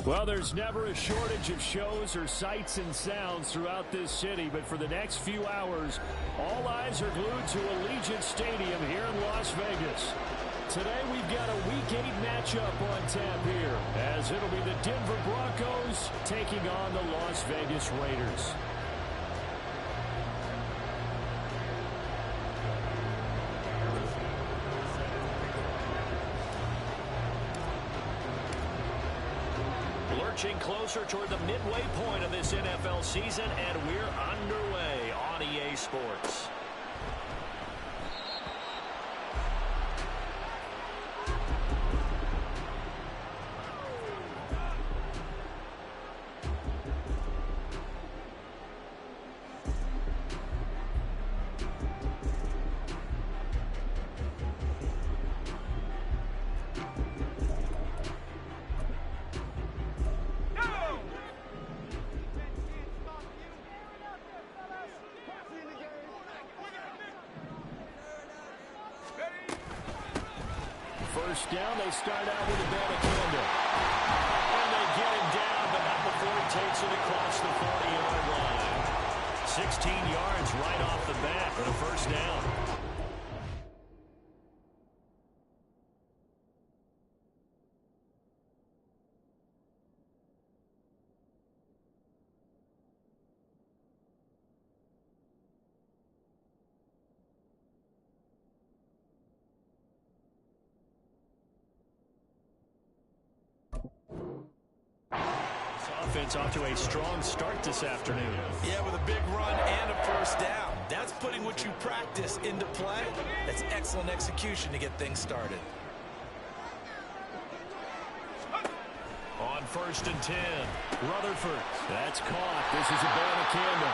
Well, there's never a shortage of shows or sights and sounds throughout this city, but for the next few hours, all eyes are glued to Allegiant Stadium here in Las Vegas. Today we've got a Week 8 matchup on tap here, as it'll be the Denver Broncos taking on the Las Vegas Raiders. Lurching closer toward the midway point of this NFL season, and we're underway on EA Sports. First down, they start out with a Banacanda. And they get him down, but not before he takes it across the 40-yard line. 16 yards right off the bat for the first down. Offense off to a strong start this afternoon. Yeah, with a big run and a first down. That's putting what you practice into play. That's excellent execution to get things started. On 1st and 10, Rutherford. That's caught. This is a Banacanda.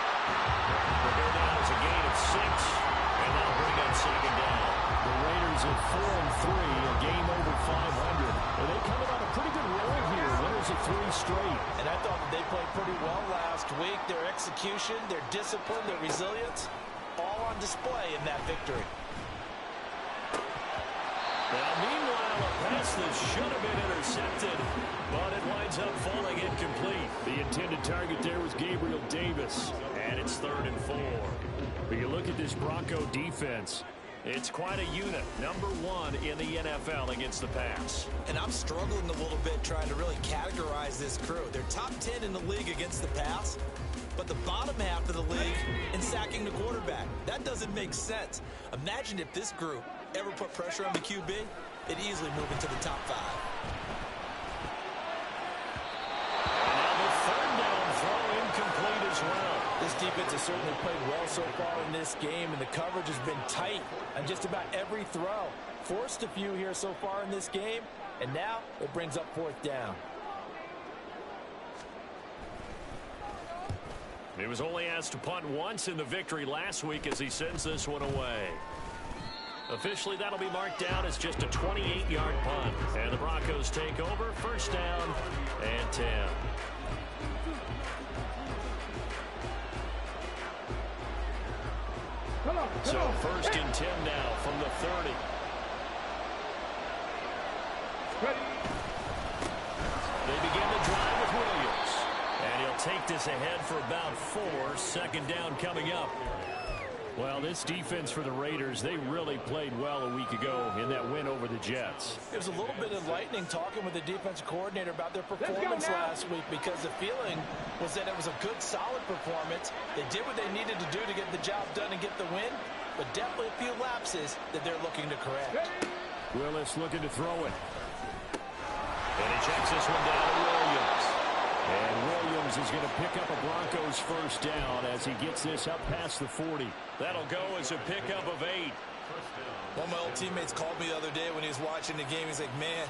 We'll go down as a gain of 6, and that'll bring up second down. The Raiders at 4-3, a game over 500. And they coming on a pretty good roll here. Winners of 3 straight. And I thought that they played pretty well last week. Their execution, their discipline, their resilience, all on display in that victory. Now, meanwhile, a pass that should have been intercepted, but it winds up falling incomplete. The intended target there was Gabriel Davis, and it's 3rd and 4. But you look at this Bronco defense. It's quite a unit, number 1 in the NFL against the pass. And I'm struggling a little bit trying to really categorize this crew. They're top 10 in the league against the pass, but the bottom half of the league in sacking the quarterback. That doesn't make sense. Imagine if this group ever put pressure on the QB, it'd easily move into the top 5. And now the 3rd down throw incomplete as well. This defense has certainly played well so far in this game, and the coverage has been tight on just about every throw. Forced a few here so far in this game, and now it brings up 4th down. He was only asked to punt once in the victory last week as he sends this one away. Officially, that'll be marked down as just a 28-yard punt. And the Broncos take over, 1st down and 10. So 1st and 10 now from the 30. They begin the drive with Williams. And he'll take this ahead for about 4. 2nd down coming up. Well, this defense for the Raiders, they really played well a week ago in that win over the Jets. It was a little bit enlightening talking with the defensive coordinator about their performance last week, because the feeling was that it was a good, solid performance. They did what they needed to do to get the job done and get the win, but definitely a few lapses that they're looking to correct. Willis looking to throw it. And he checks this one down to Williams. And Williams is going to pick up a Broncos 1st down as he gets this up past the 40. That'll go as a pickup of 8. One of my old teammates called me the other day when he was watching the game. He's like, man,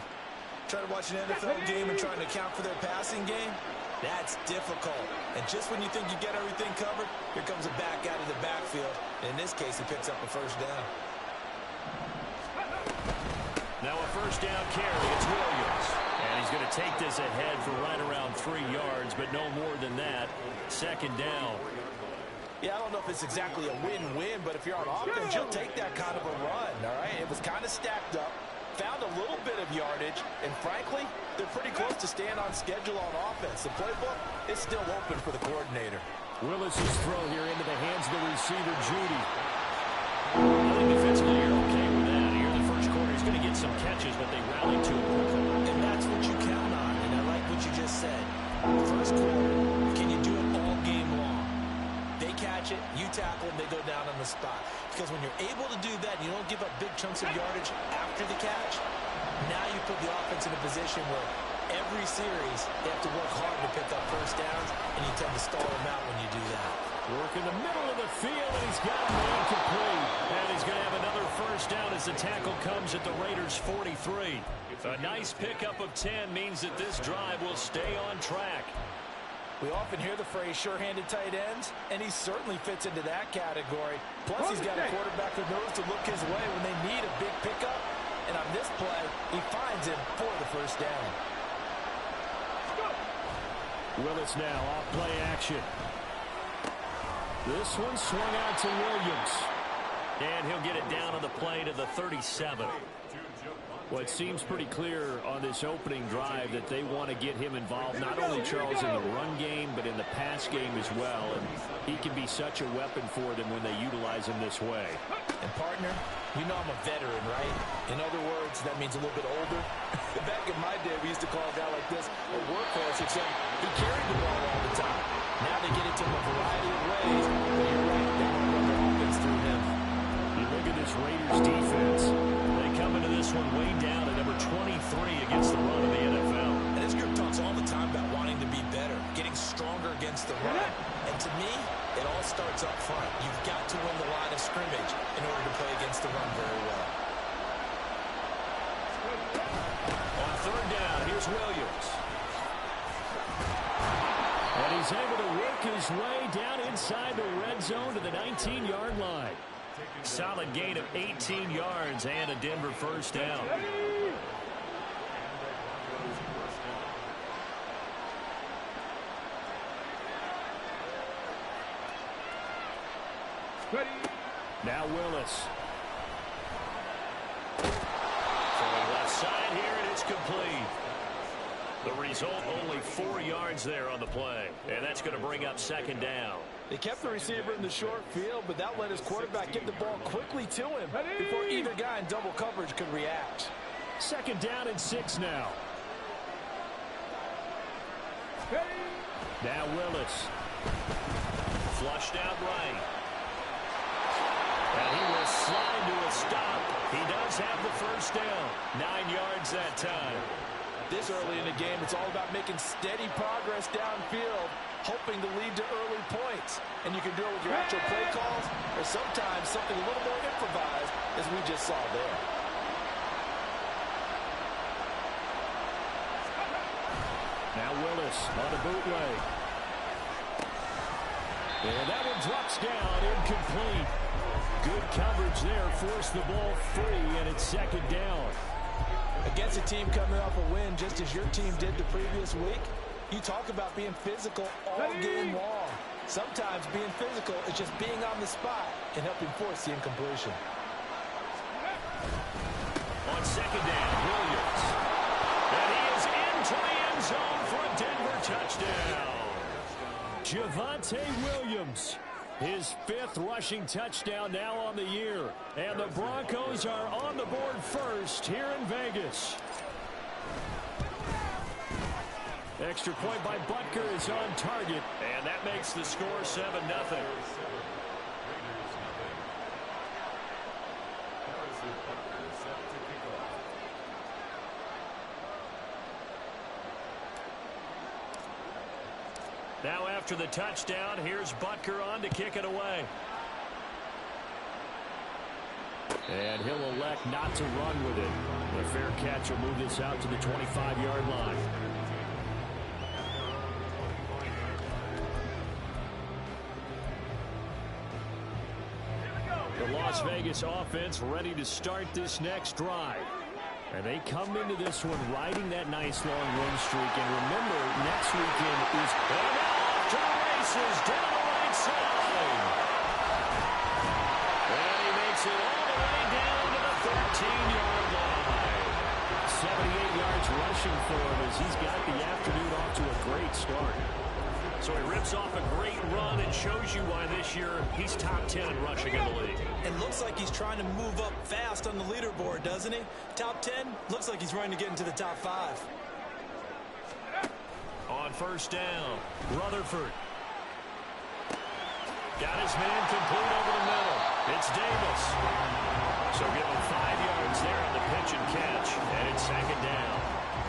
trying to watch an NFL game and trying to account for their passing game, that's difficult. And just when you think you get everything covered, here comes a back out of the backfield. And in this case, he picks up a 1st down. Now a 1st down carry. It's Williams. And he's going to take this ahead for right around 3 yards, but no more than that. 2nd down. Yeah, I don't know if it's exactly a win-win, but if you're on offense, you'll take that kind of a run, all right? It was kind of stacked up. found a little bit of yardage, and frankly, they're pretty close to staying on schedule on offense. The playbook is still open for the coordinator. Willis's throw here into the hands of the receiver, Judy. I think defensively you're okay with that. Here in the first quarter, he's going to get some catches, but they rally to him quickly. And that's what you count on, and I like what you just said. First quarter, can you do it all game long? They catch it, you tackle them, they go down on the spot. Because when you're able to do that and you don't give up big chunks of yardage after the catch, now you put the offense in a position where every series they have to work hard to pick up first downs, and you tend to stall them out when you do that. Work in the middle of the field, and he's got it incomplete. And he's going to have another first down as the tackle comes at the Raiders' 43. A nice pickup of 10 means that this drive will stay on track. We often hear the phrase sure-handed tight ends, and he certainly fits into that category. Plus, he's got a quarterback who knows to look his way when they need a big pickup. And on this play, he finds him for the first down. Willis now off play action. This one swung out to Williams. And he'll get it down on the play to the 37. Well, it seems pretty clear on this opening drive that they want to get him involved, not only, Charles, in the run game, but in the pass game as well. And he can be such a weapon for them when they utilize him this way. And, partner, you know I'm a veteran, right? In other words, that means a little bit older. Back in my day, we used to call a guy like this a workhorse, except he carried the ball all the time. Now they get it to him a variety of ways, but you're right, they want to run their offense through him. You look at this Raiders defense. They come into this one way down at number 23 against the run of the NFL. And this group talks all the time about wanting to be better, getting stronger against the run. And to me, it all starts up front. You've got to win the line of scrimmage in order to play against the run very well. On third down, here's Williams. And he's able to work his way down inside the red zone to the 19-yard line. Solid gain of 18 yards and a Denver first down. Now Willis. Throwing left side here, and it's complete. The result, only 4 yards there on the play. And that's going to bring up second down. They kept the receiver in the short field, but that let his quarterback get the ball quickly to him before either guy in double coverage could react. Second down and 6 now. Now Willis. Flushed out right. And he will slide to a stop. He does have the first down. 9 yards that time. This early in the game, it's all about making steady progress downfield, hoping to lead to early points. And you can do it with your actual play calls, or sometimes something a little more improvised, as we just saw there. Now Willis on a bootleg. And that one drops down, incomplete. Good coverage there, forced the ball free, and it's second down. Against a team coming off a win just as your team did the previous week, you talk about being physical all game long. Sometimes being physical is just being on the spot and helping force the incompletion. On second down, Williams. And he is into the end zone for a Denver touchdown. Javonte Williams. His 5th rushing touchdown now on the year. And the Broncos are on the board first here in Vegas. Extra point by Butker is on target. And that makes the score 7-0. Now after the touchdown, here's Butker on to kick it away. And he'll elect not to run with it. The fair catch will move this out to the 25-yard line. The Las Vegas offense ready to start this next drive. And they come into this one riding that nice long win streak. And remember, next weekend is... And now off to the races down the right side. And he makes it all the way down to the 13-yard line. 78 yards rushing for him as he's got the afternoon off to a great start. So he rips off a great run and shows you why this year he's top 10 in rushing in the league. And looks like he's trying to move up fast on the leaderboard, doesn't he? Top 10, looks like he's running to get into the top 5. On first down, Rutherford. Got his man complete over the middle. It's Davis. So give him 5 yards there on the pitch and catch, and it's second down.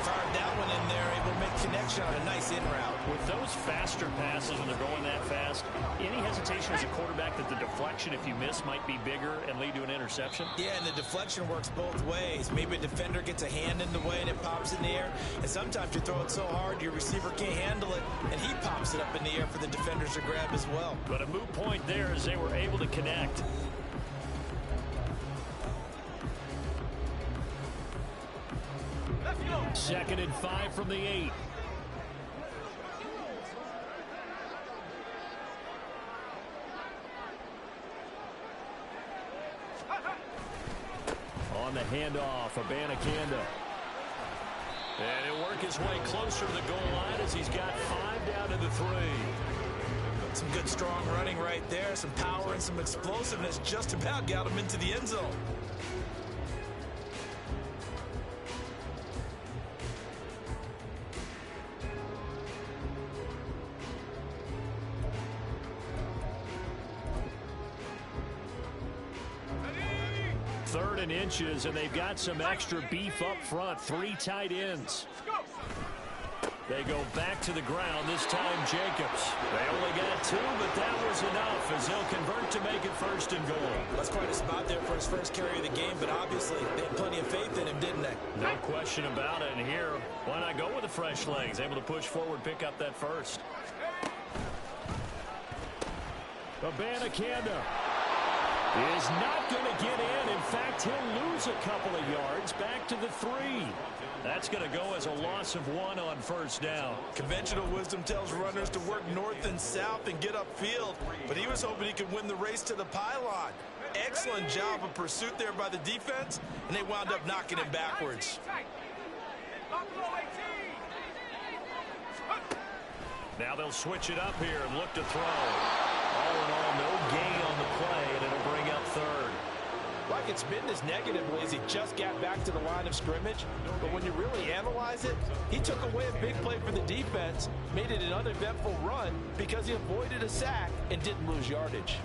Fired that one in there, able to make connection on a nice in route. With those faster passes when they're going that fast, any hesitation as a quarterback that the deflection, if you miss, might be bigger and lead to an interception? Yeah, and the deflection works both ways. Maybe a defender gets a hand in the way and it pops in the air. And sometimes you throw it so hard your receiver can't handle it, and he pops it up in the air for the defenders to grab as well. But a moot point there as they were able to connect. Second and 5 from the 8. On the handoff, Abanikanda. And he'll work his way closer to the goal line as he's got 5 down to the 3. Some good strong running right there. Some power and some explosiveness just about got him into the end zone. Third and inches, and they've got some extra beef up front. 3 tight ends. They go back to the ground, this time Jacobs. They only got 2, but that was enough as they'll convert to make it first and goal. That's quite a spot there for his first carry of the game, but obviously they had plenty of faith in him, didn't they? No question about it. And here, why not go with the fresh legs? Able to push forward, pick up that first. Abanikanda is not going to get in. In fact, he'll lose a couple of yards back to the 3. That's going to go as a loss of 1 on first down. Conventional wisdom tells runners to work north and south and get upfield, but he was hoping he could win the race to the pylon. Excellent job of pursuit there by the defense, and they wound up knocking him backwards. Now they'll switch it up here and look to throw. All in all, no gain on the play, and it'll bring up third. Like it's been this negative ways he just got back to the line of scrimmage, but when you really analyze it, he took away a big play for the defense, made it an uneventful run because he avoided a sack and didn't lose yardage.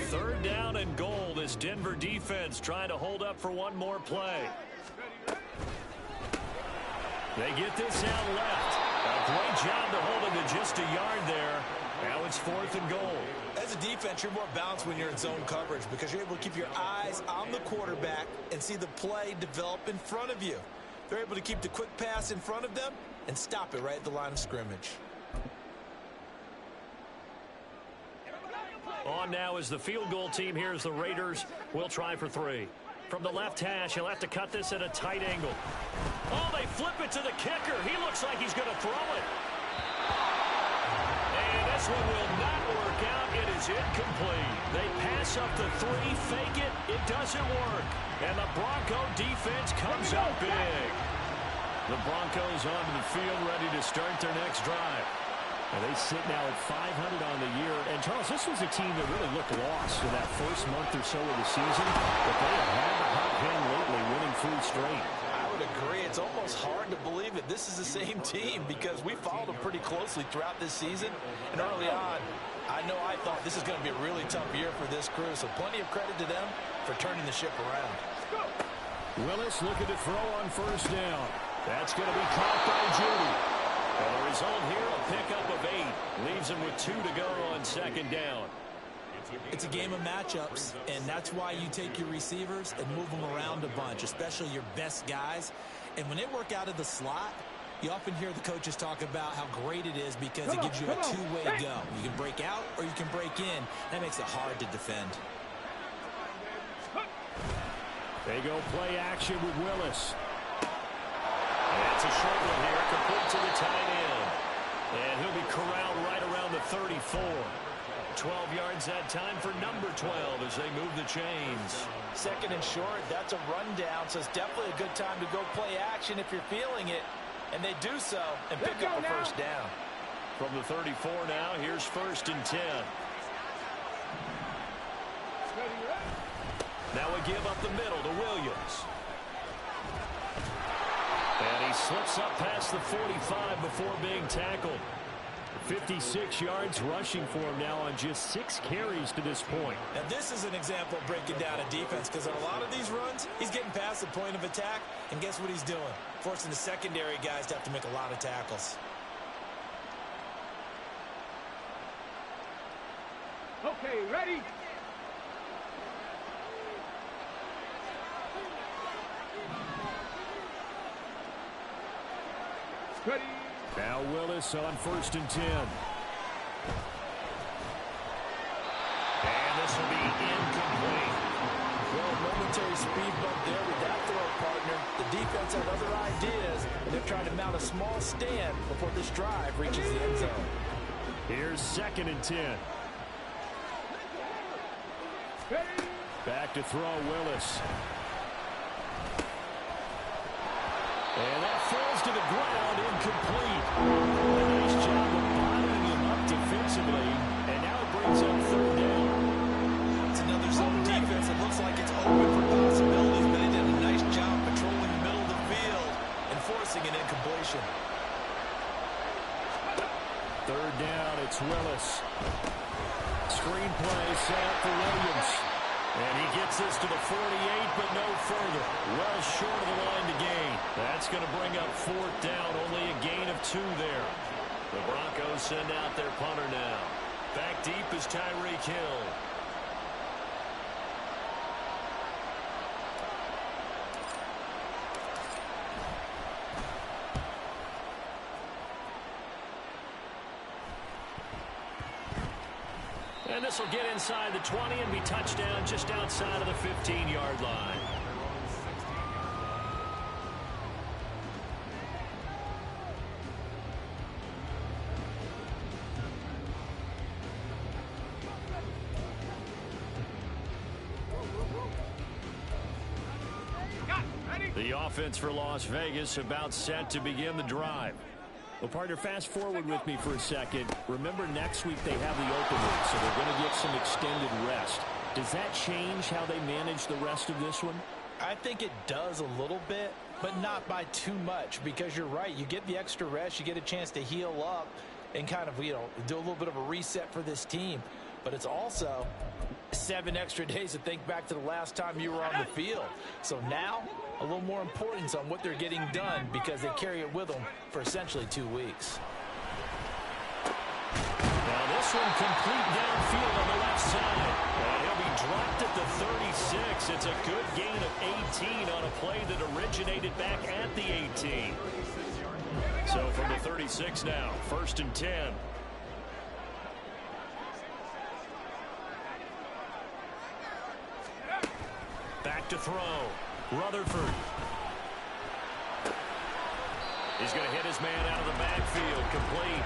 Third down and goal. This Denver defense trying to hold up for one more play. They get this out left. A great job to hold him to just a yard there. Now it's 4th and goal. As a defense, you're more balanced when you're in zone coverage because you're able to keep your eyes on the quarterback and see the play develop in front of you. They're able to keep the quick pass in front of them and stop it right at the line of scrimmage. On now is the field goal team. Here's the Raiders. We'll try for 3. From the left hash, he'll have to cut this at a tight angle. Oh, they flip it to the kicker. He looks like he's going to throw it. And this one will not work out. It is incomplete. They pass up the 3, fake it. It doesn't work. And the Bronco defense comes up big. The Broncos onto the field, ready to start their next drive. And they sit now at 500 on the year. And, Charles, this was a team that really looked lost in that first month or so of the season. But they have had the hot hand lately, winning 3 straight. I would agree. It's almost hard to believe that this is the same team because we followed them pretty closely throughout this season. And early on, I thought this is going to be a really tough year for this crew. So plenty of credit to them for turning the ship around. Willis looking to throw on first down. That's going to be caught by Judy. And the result here, a pickup of 8. Leaves him with 2 to go on second down. It's a game of matchups, and that's why you take your receivers and move them around a bunch, especially your best guys. And when they work out of the slot, you often hear the coaches talk about how great it is because it gives you a two-way go. You can break out or you can break in. That makes it hard to defend. They go play action with Willis. That's a short one here, complete to the tight end. And he'll be corralled right around the 34. 12 yards that time for number 12 as they move the chains. Second and short, that's a rundown, so it's definitely a good time to go play action if you're feeling it. And they do so and pick up a first down. From the 34 now, here's 1st and 10. Now we give up the middle to Williams. And he slips up past the 45 before being tackled. 56 yards rushing for him now on just 6 carries to this point. Now this is an example of breaking down a defense, because on a lot of these runs, he's getting past the point of attack, and guess what he's doing? Forcing the secondary guys to have to make a lot of tackles. Okay, ready? Ready. Now Willis on 1st and 10. And this will be incomplete. Well, momentary speed bump there with that throw, partner. The defense had other ideas, and they're trying to mount a small stand before this drive reaches the end zone. Here's 2nd and 10. Back to throw, Willis. And that falls to the ground, incomplete. A nice job of bottling him up defensively, and now it brings up 3rd down. It's another zone defense. It looks like it's open for possibilities, but they did a nice job patrolling the middle of the field and forcing an incompletion. 3rd down, it's Willis. Screenplay set up for Williams. And he gets this to the 48, but no further. Well short of the line to gain. That's going to bring up 4th down, only a gain of 2 there. The Broncos send out their punter now. Back deep is Tyreek Hill. And this will get inside the 20 and be touchdown just outside of the 15-yard line. The offense for Las Vegas about set to begin the drive. Well, partner, fast forward with me for a second. Remember, next week they have the open week, so they're going to get some extended rest. Does that change how they manage the rest of this one? I think it does a little bit, but not by too much, because you're right. You get the extra rest, you get a chance to heal up and kind of, do a little bit of a reset for this team. But it's also 7 extra days to think back to the last time you were on the field. So now, a little more importance on what they're getting done, because they carry it with them for essentially 2 weeks. Now this one complete downfield on the left side. And he'll be dropped at the 36. It's a good gain of 18 on a play that originated back at the 18. So from the 36 now, 1st and 10. Back to throw. Rutherford. He's going to hit his man out of the backfield. Complete.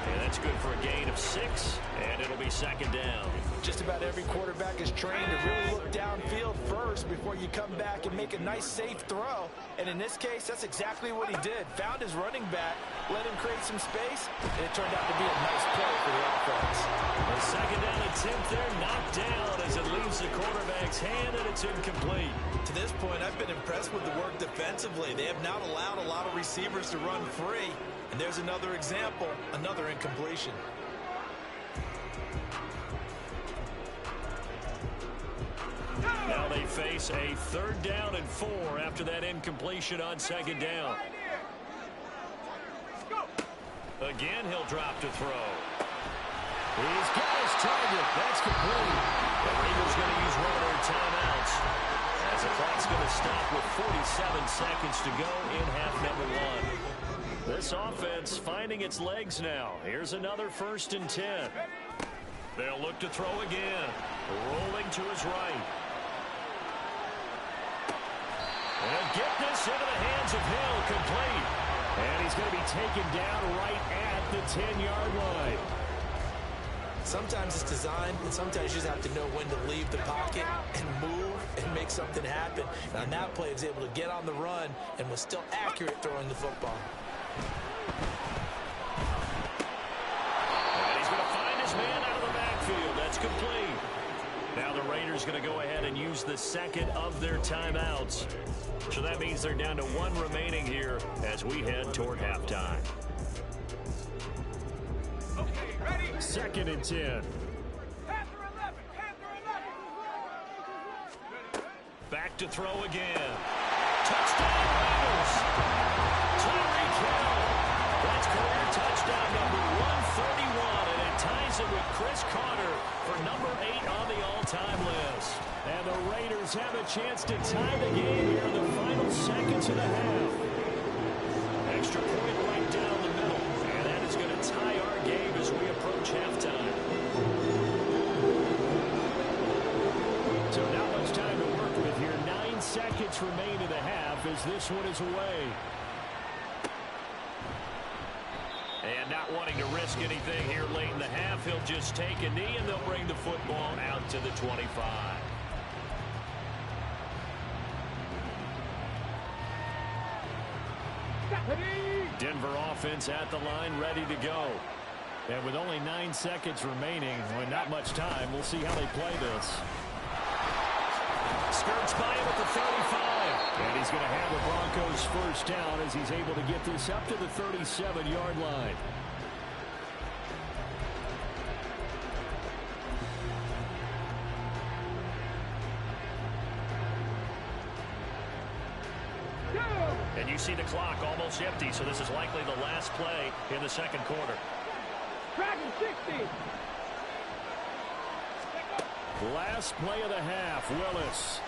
And that's good for a gain of 6, and it'll be 2nd down. Just about every quarterback is trained to really look downfield first before you come back and make a nice, safe throw. And in this case, that's exactly what he did. Found his running back, let him create some space, and it turned out to be a nice play for the offense. The 2nd down attempt there knocked down as it leaves the quarterback's hand, and it's incomplete. To this point, I've been impressed with the work defensively. They have not allowed a lot of receivers to run free. And there's another example, another incompletion. Now they face a 3rd down and 4 after that incompletion on 2nd down. Again, he'll drop to throw. He's got his target. That's complete. The Raiders going to use one of their timeouts, as the clock's going to stop with 47 seconds to go in half number 1. This offense finding its legs now. Here's another 1st and 10. They'll look to throw again. Rolling to his right. And get this into the hands of Hill, complete. And he's going to be taken down right at the 10-yard line. Sometimes it's designed, and sometimes you just have to know when to leave the pocket and move and make something happen. And on that play, he was able to get on the run and was still accurate throwing the football. And he's going to find his man out of the backfield. That's complete. Now the Raiders going to go ahead and use the second of their timeouts. So that means they're down to one remaining here as we head toward halftime. Okay, ready? 2nd and 10. Back to throw again. Touchdown Raiders. Tyreek Hill. That's career touchdown number 131, and it ties it with Chris Carter for number 8 on the all-time list. And the Raiders have a chance to tie the game here in the final seconds of the half. Extra point right down the middle, and that is going to tie our game as we approach halftime. So not much time to work with here. 9 seconds remain in the half as this one is away. And not wanting to risk anything here late in the half, he'll just take a knee and they'll bring the football out to the 25. Denver offense at the line, ready to go. And with only 9 seconds remaining, with not much time, we'll see how they play this. Skirts by him at the 35. And he's going to have the Broncos first down as he's able to get this up to the 37-yard line. And you see the clock almost empty, so this is likely the last play in the second quarter. Dragon 60. Last play of the half, Willis.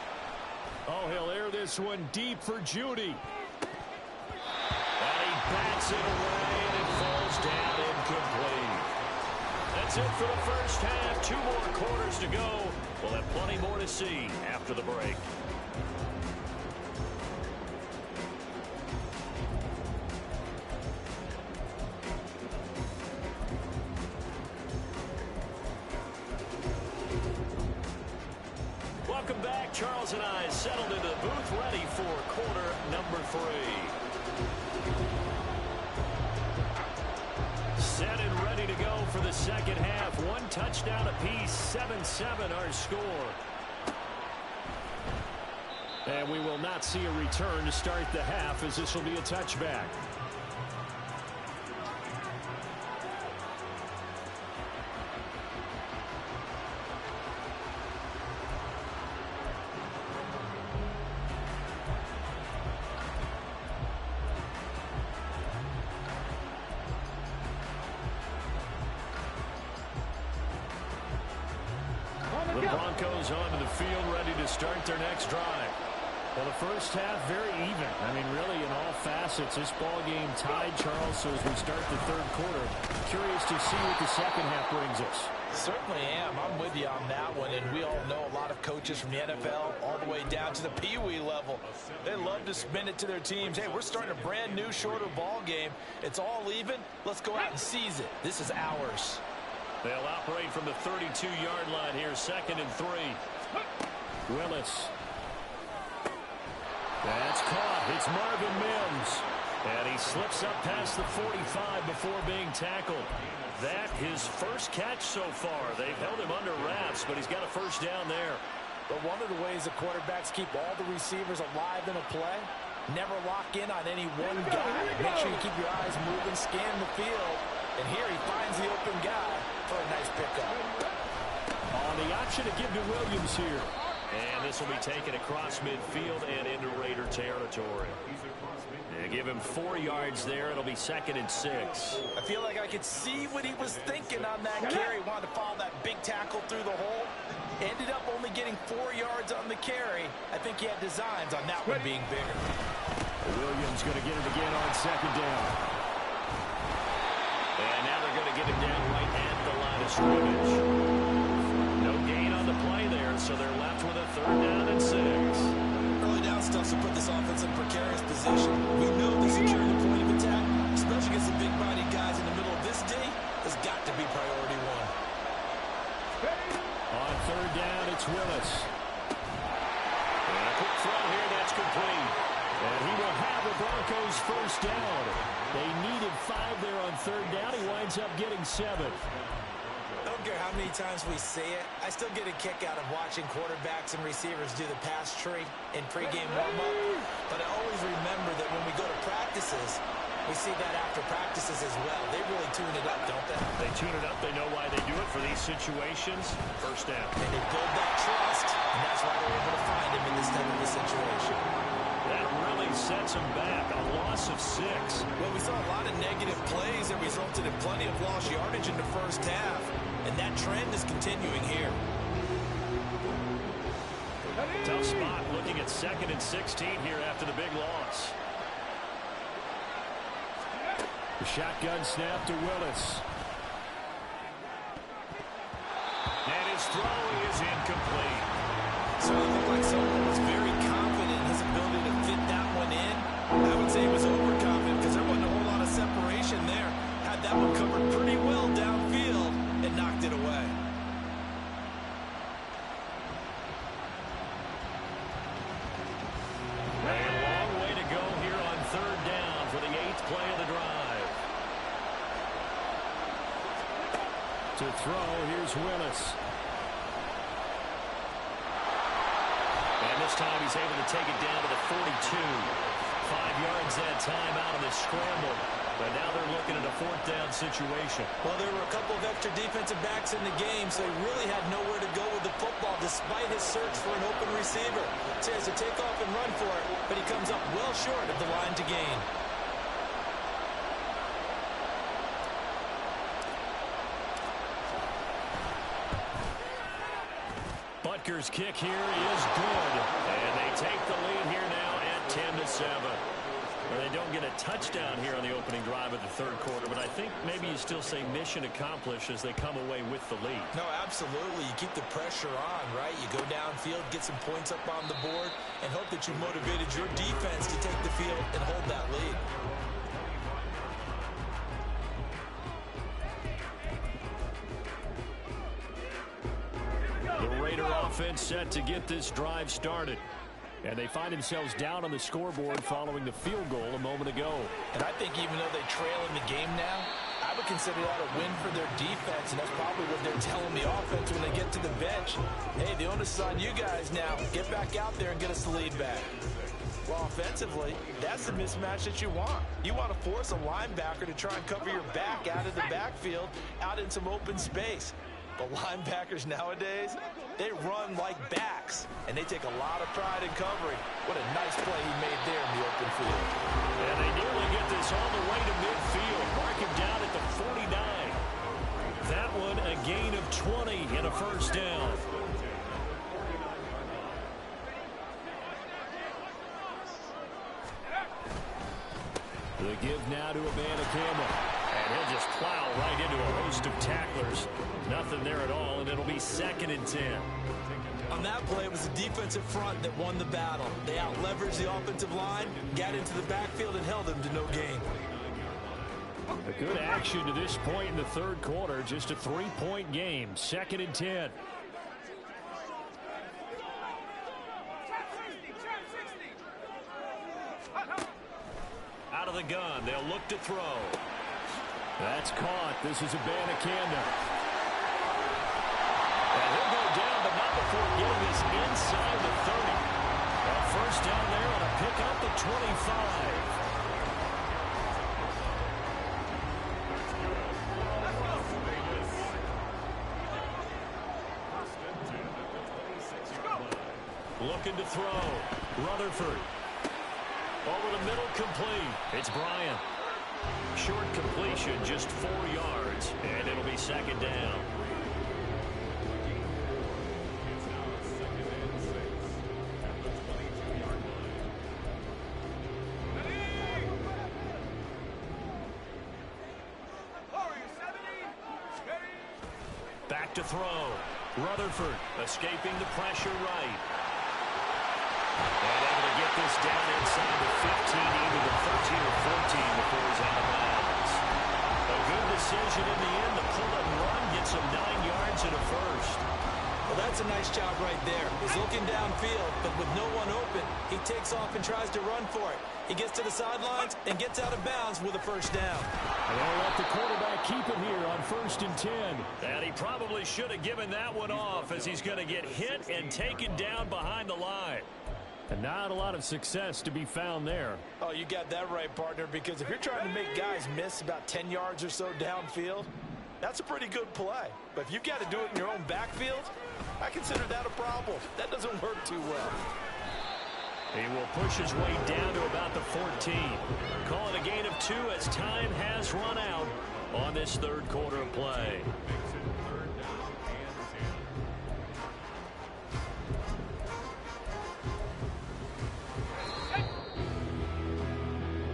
Oh, he'll air this one deep for Judy. And he bats it away, and it falls down incomplete. That's it for the first half. 2 more quarters to go. We'll have plenty more to see after the break. Welcome back. Charles and I settled into the booth ready for quarter number 3. Set and ready to go for the second half. 1 touchdown apiece, 7-7 our score. And we will not see a return to start the half as this will be a touchback. The Broncos onto the field, ready to start their next drive. Well, the first half, very even. I mean, really, in all facets, this ball game tied, Charles. So as we start the third quarter, curious to see what the second half brings us. Certainly am. I'm with you on that one, and we all know a lot of coaches from the NFL all the way down to the Pee-wee level. They love to spin it to their teams. Hey, we're starting a brand new, shorter ball game. It's all even. Let's go out and seize it. This is ours. They'll operate from the 32-yard line here, 2nd and 3. Willis. That's caught. It's Marvin Mims. And he slips up past the 45 before being tackled. That his first catch so far. They've held him under wraps, but he's got a first down there. But one of the ways the quarterbacks keep all the receivers alive in a play, never lock in on any one guy. Make sure you keep your eyes moving, scan the field. And here he finds the open guy for a nice pickup. On the option to give to Williams here. And this will be taken across midfield and into Raider territory. They give him 4 yards there. It'll be 2nd and 6. I feel like I could see what he was thinking on that carry. Wanted to follow that big tackle through the hole. Ended up only getting 4 yards on the carry. I think he had designs on that one being bigger. Williams going to get it again on 2nd down. And now they're going to get him down right at the line of scrimmage. No gain on the play there, so they're left with a 3rd down and 6. Early down stuff to put this offense in precarious position. We know the securing the point of attack, especially against the big-bodied guys in the middle of this D, has got to be priority 1. 5 there on third down. He winds up getting 7. I don't care how many times we say it, I still get a kick out of watching quarterbacks and receivers do the pass tree in pregame warm-up. But I always remember that when we go to practices, we see that after practices as well. They really tune it up, don't they? They tune it up. They know why they do it for these situations. First down. And they build that trust, and that's why they're able to find him in this type of a situation. That really sets him back. A loss of 6. Well, we saw a lot of negative plays that resulted in plenty of lost yardage in the first half, and that trend is continuing here. Tough spot looking at 2nd and 16 here after the big loss. The shotgun snap to Willis. And his throw is incomplete. So it looked like someone was very confident in his ability to fit that one in. I would say he was overconfident because there wasn't a whole lot of separation there. Had that one covered pretty well downfield and knocked it away. A long way to go here on third down for the 8th play of the drive. To throw, here's Willis. And this time he's able to take it down to the 42. 5 yards that time out of this scramble. But now they're looking at a 4th down situation. Well, there were a couple of extra defensive backs in the game, so he really had nowhere to go with the football despite his search for an open receiver. So he has to take off and run for it, but he comes up well short of the line to gain. Butker's kick here is good. And they take the lead here now at 10-7. Well, they don't get a touchdown here on the opening drive of the third quarter, but I think maybe you still say mission accomplished as they come away with the lead. No, absolutely. You keep the pressure on, right? You go downfield, get some points up on the board, and hope that you motivated your defense to take the field and hold that lead. The Raider offense set to get this drive started. And they find themselves down on the scoreboard following the field goal a moment ago. And I think even though they trail in the game now, I would consider that a win for their defense, and that's probably what they're telling the offense when they get to the bench. Hey, the onus is on you guys now. Get back out there and get us the lead back. Well, offensively, that's the mismatch that you want. You want to force a linebacker to try and cover your back out of the backfield, out in some open space. But linebackers nowadays, they run like backs, and they take a lot of pride in covering. What a nice play he made there in the open field. And they nearly get this all the way to midfield. Mark him down at the 49. That one a gain of 20 and a first down. The give now to Abanikanda. And he'll just plow right into a host of tacklers. Nothing there at all, and it'll be 2nd and 10. On that play, it was the defensive front that won the battle. They out-leveraged the offensive line, got into the backfield, and held them to no gain. A good action to this point in the third quarter. Just a 3-point game. 2nd and 10. Out of the gun. They'll look to throw. That's caught. This is Abanikanda. And he'll go down, but not before getting this inside the 30. A first down there on a pick up the 25. Looking to throw. Rutherford. Over the middle, complete. It's Bryant. Short completion, just 4 yards, and it'll be 2nd down. Back to throw. Rutherford escaping the pressure right. And able to get this down inside the 15, either the 13 or 14 before he's out of bounds. A good decision in the end to pull and run, get some 9 yards and a first. Well, that's a nice job right there. He's looking downfield, but with no one open, he takes off and tries to run for it. He gets to the sidelines and gets out of bounds with a first down. And they'll let the quarterback keep it here on 1st and 10. And he probably should have given that one off, as he's going to get hit and taken down behind the line. And not a lot of success to be found there. Oh, you got that right, partner, because if you're trying to make guys miss about 10 yards or so downfield, that's a pretty good play. But if you've got to do it in your own backfield, I consider that a problem. That doesn't work too well. He will push his way down to about the 14. Call it a gain of 2 as time has run out on this third quarter of play.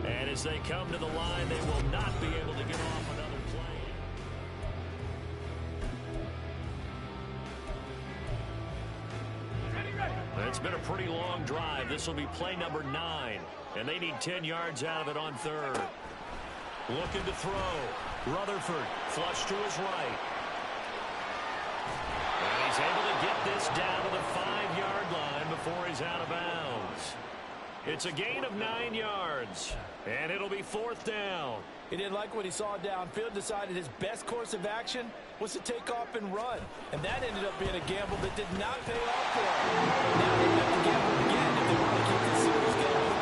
And as they come to the line, they will not be able to get off another play. It's been a pretty long drive. This will be play number 9, and they need 10 yards out of it on third. Looking to throw. Rutherford flush to his right. And he's able to get this down to the 5-yard line before he's out of bounds. It's a gain of 9 yards, and it'll be 4th down. He didn't like what he saw downfield, decided his best course of action was to take off and run. And that ended up being a gamble that did not pay off for him. Now they have to gamble again if they want to keep this series going.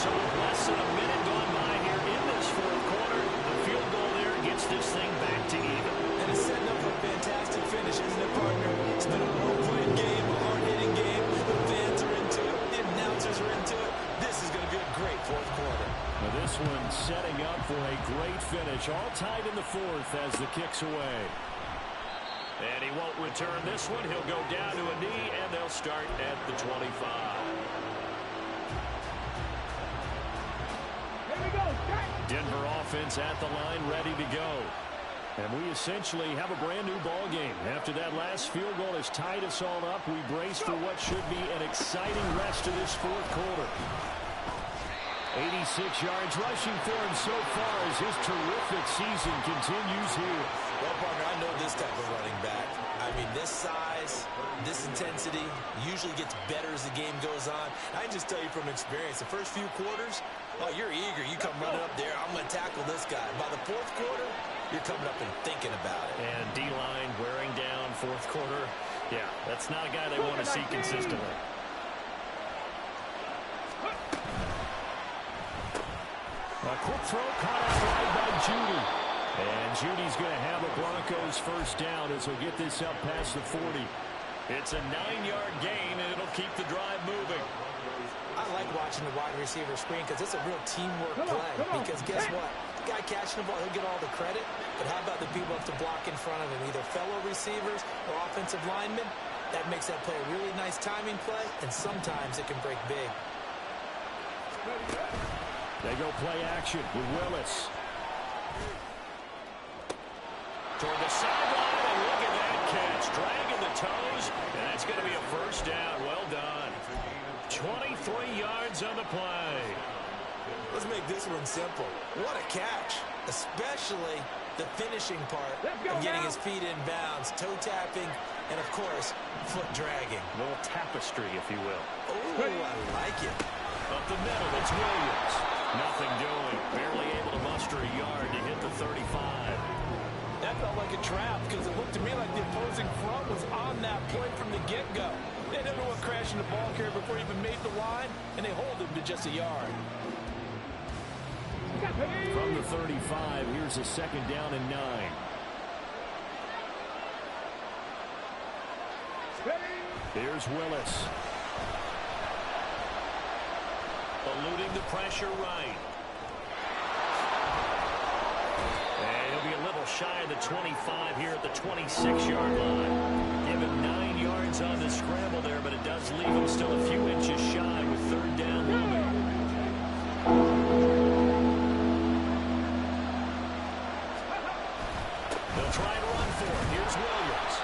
So with less than a minute gone by here in this 4th quarter, the field goal there gets this thing back to even. And it's setting up for a fantastic finish, isn't it, partner? It's been a well-played game, a hard-hitting game. The fans are into it. The announcers are into it. This is going to be a great 4th quarter. Now this one setting up for a great finish. All tied in the 4th as the kick's away. And he won't return this one. He'll go down to a knee, and they'll start at the 25. Here we go. Denver offense at the line, ready to go. And we essentially have a brand new ball game. After that last field goal has tied us all up, we brace for what should be an exciting rest of this 4th quarter. 86 yards rushing for him so far as his terrific season continues here. Well, partner, I know this type of running back. I mean, this size, this intensity usually gets better as the game goes on. I can just tell you from experience, the first few quarters, oh, you're eager. You come running up there, I'm going to tackle this guy. By the 4th quarter, you're coming up and thinking about it. And D-line wearing down 4th quarter. Yeah, that's not a guy they want to see consistently. A quick throw caught out wide by Judy. And Judy's going to have a Broncos first down as he'll get this up past the 40. It's a 9-yard gain, and it'll keep the drive moving. I like watching the wide receiver screen because it's a real teamwork play. Because guess what? The guy catching the ball, he'll get all the credit. But how about the people who have to block in front of him, either fellow receivers or offensive linemen? That makes that play a really nice timing play, and sometimes it can break big. They go play action with Willis. Toward the sideline, and look at that catch. Dragging the toes, and that's going to be a first down. Well done. 23 yards on the play. Let's make this one simple. What a catch, especially the finishing part of getting his feet in bounds, toe tapping, and, of course, foot dragging. A little tapestry, if you will. Oh, I like it. Up the middle, it's Williams. Nothing doing. Barely able to muster a yard to hit the 35. That felt like a trap because it looked to me like the opposing front was on that play from the get-go. They never went crashing the ball carrier before he even made the line, and they hold him to just a yard. From the 35, here's a 2nd down and 9. Here's Willis. Eluding the pressure right. And he'll be a little shy of the 25 here at the 26-yard line. Give him 9 yards on the scramble there, but it does leave him still a few inches shy with 3rd down looming. They'll try to run for it. Here's Williams.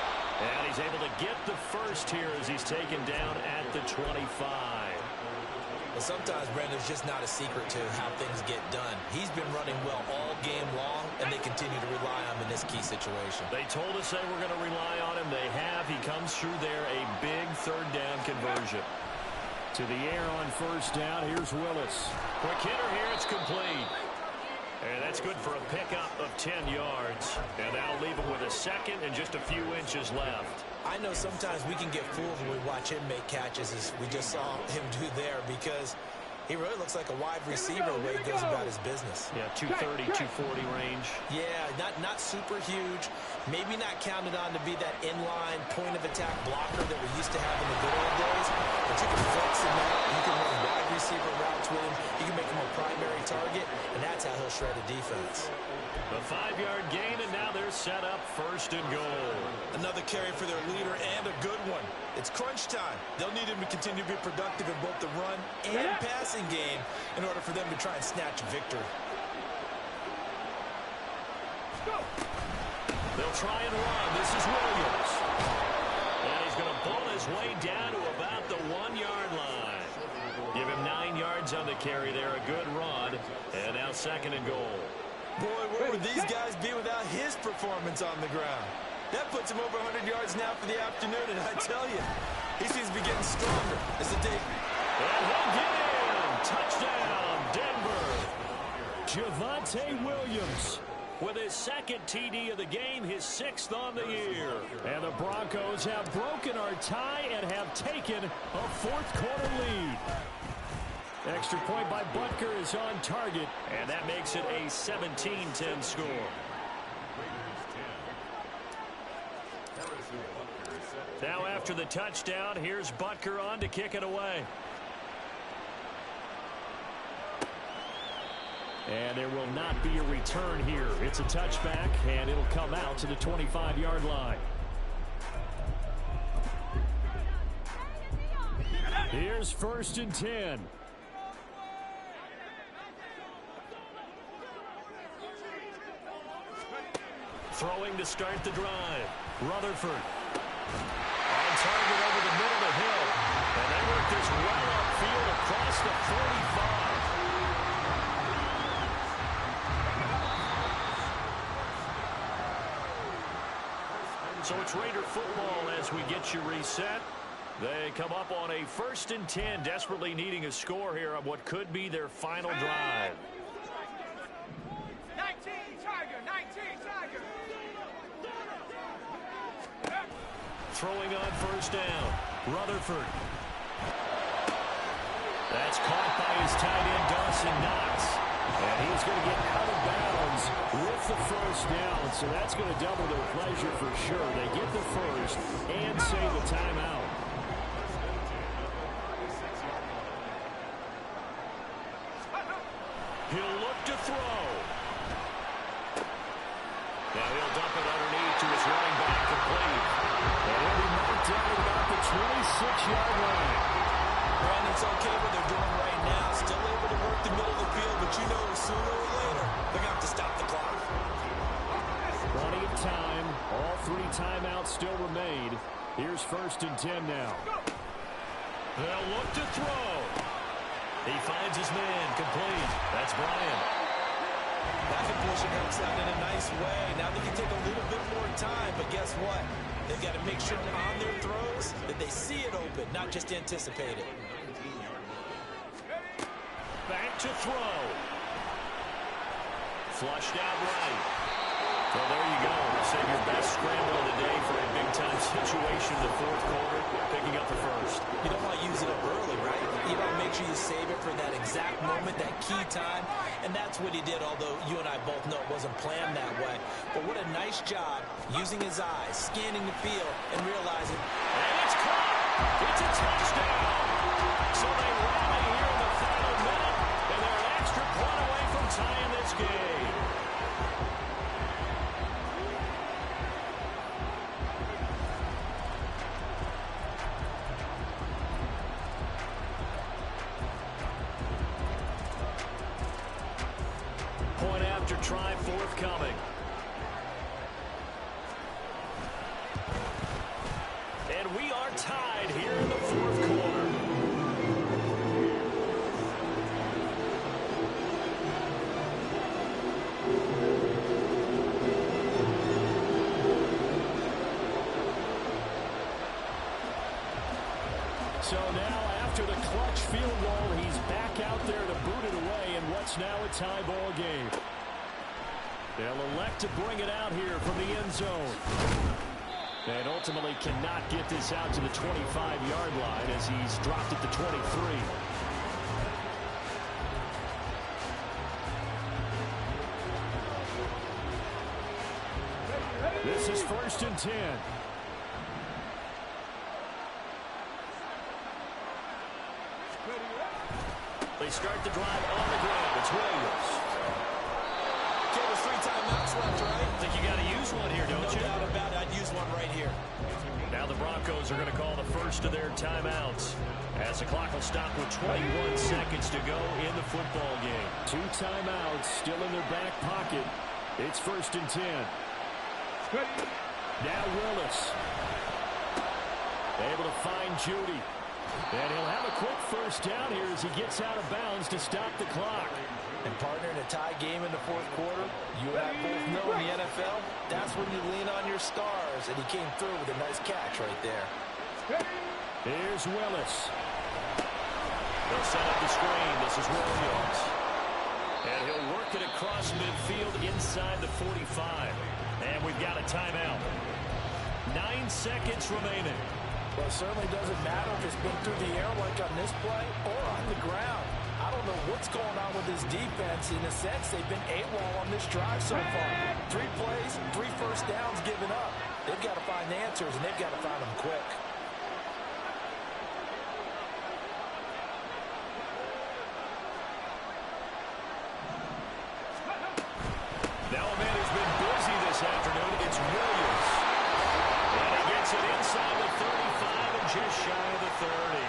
And he's able to get the first here as he's taken down at the 25. Well, sometimes, Brandon, it's just not a secret to how things get done. He's been running well all game long, and they continue to rely on him in this this key situation. They told us they were going to rely on him. They have. He comes through there, a big third down conversion. To the air on first down. Here's Willis. Quick hitter here. It's complete. And that's good for a pickup of 10 yards. And that'll leave him with a second and just a few inches left. I know sometimes we can get fooled when we watch him make catches, as we just saw him do there, because he really looks like a wide receiver the way he goes about his business. Yeah, 230, 240 range. Yeah, not super huge. Maybe not counted on to be that inline point-of-attack blocker that we used to have in the good old days. But you can flex him out. You can run wide receiver routes with him. You can make him a primary target, and that's how he'll shred a defense. A 5-yard gain, and now they're set up first and goal. Another carry for their leader, and a good one. It's crunch time. They'll need him to continue to be productive in both the run and passing game in order for them to try and snatch a victory. They'll try and run. This is Williams. And he's going to pull his way down to about the 1-yard line. Give him 9 yards on the carry there. A good run. And now second and goal. Boy, where would these guys be without his performance on the ground? That puts him over 100 yards now for the afternoon, and I tell you, he seems to be getting stronger as the day... And he'll get in! Touchdown, Denver! Javonte Williams With his second TD of the game, his 6th on the year. And the Broncos have broken our tie and have taken a fourth-quarter lead. Extra point by Butker is on target. And that makes it a 17-10 score. Now after the touchdown, here's Butker on to kick it away. And there will not be a return here. It's a touchback, and it'll come out to the 25-yard line. Here's first and 10. Throwing to start the drive. Rutherford. On target over the middle of the hill. And they work this well upfield across the 45. So it's Raider football as we get you reset. They come up on a first and 10, desperately needing a score here on what could be their final drive. 19 Tiger, 19 Tiger. Throwing on first down. Rutherford. That's caught by his tight end, Dawson Knox. And he's going to get out of bounds with the first down. So that's going to double their pleasure for sure. They get the first and save the timeout. He'll look to throw. Now he'll dump it underneath to his running back, complete. And he'll be marked down at about the 26-yard line. Brandon, it's okay what they're doing right now. Still able to work the middle of the field, but you know sooner or later they're going to have to stop the clock. Plenty of time. All 3 timeouts still remain. Here's first and 10 now. They'll look to throw. He finds his man, complete. That's Bryant. That completion works out in a nice way. Now they can take a little bit more time, but guess what? They've got to make sure on their throws that they see it open, not just anticipate it. Back to throw. Flushed out right. So there you go. Save your best scramble of the day for a big-time situation in the fourth quarter, picking up the first. You don't want to use it up early, right? You want to make sure you save it for that exact moment, that key time, and that's what he did, although you and I both know it wasn't planned that way. But what a nice job using his eyes, scanning the field, and realizing, and it's caught! It's a touchdown! So they rally here in the final minute, and they're an extra point away from tying this game. Point after try forthcoming. And we are tied here in the fourth quarter. So now after the clutch field goal, he's back out there to boot it away in what's now a tie ball game. They'll elect to bring it out here from the end zone. And ultimately cannot get this out to the 25-yard line as he's dropped at the 23. This is 1st and 10. They start the drive on the ground. It's Williams. Okay, there's 3 timeouts left, right? I think you got to use one here, don't you? No doubt about it. I'd use one right here. Now the Broncos are going to call the first of their timeouts as the clock will stop with 21 seconds to go in the football game. 2 timeouts still in their back pocket. It's 1st and 10. Now Willis. Able to find Judy. And he'll have a quick first down here as he gets out of bounds to stop the clock. And partner, in a tie game in the 4th quarter, you have both know in the NFL, that's when you lean on your stars. And he came through with a nice catch right there. Here's Willis. They'll set up the screen. This is Williams. And he'll work it across midfield inside the 45. And we've got a timeout. 9 seconds remaining. Well, it certainly doesn't matter if it's been through the air like on this play or on the ground. I don't know what's going on with this defense. In a sense, they've been AWOL on this drive so far. 3 plays, 3 first downs given up. They've got to find answers, and they've got to find them quick. Now a man who's been busy this afternoon, it's Williams. And he gets it inside the 35 and just shy of the 30.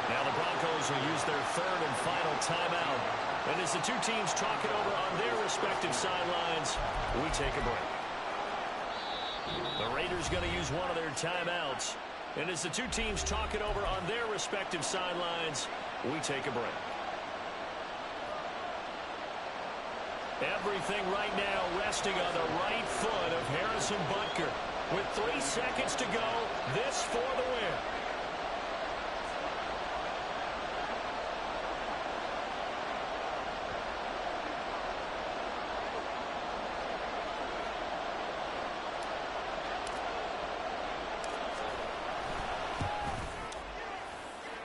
Now the Broncos will use their 3rd and final timeout. And as the 2 teams talk it over on their respective sidelines, we take a break. The Raiders going to use one of their timeouts. And as the 2 teams talk it over on their respective sidelines, we take a break. Everything right now resting on the right foot of Harrison Butker. With 3 seconds to go, this for the win.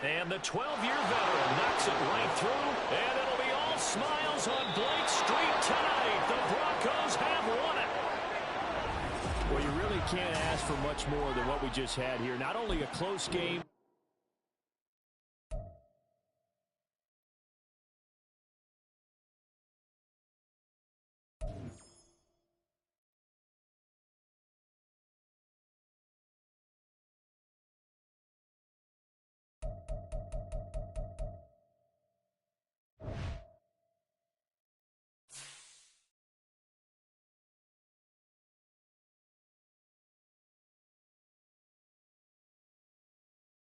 And the 12-year veteran knocks it right through, and it'll be all smiles on Blake Street tonight. The Broncos have won it. Well, you really can't ask for much more than what we just had here. Not only a close game.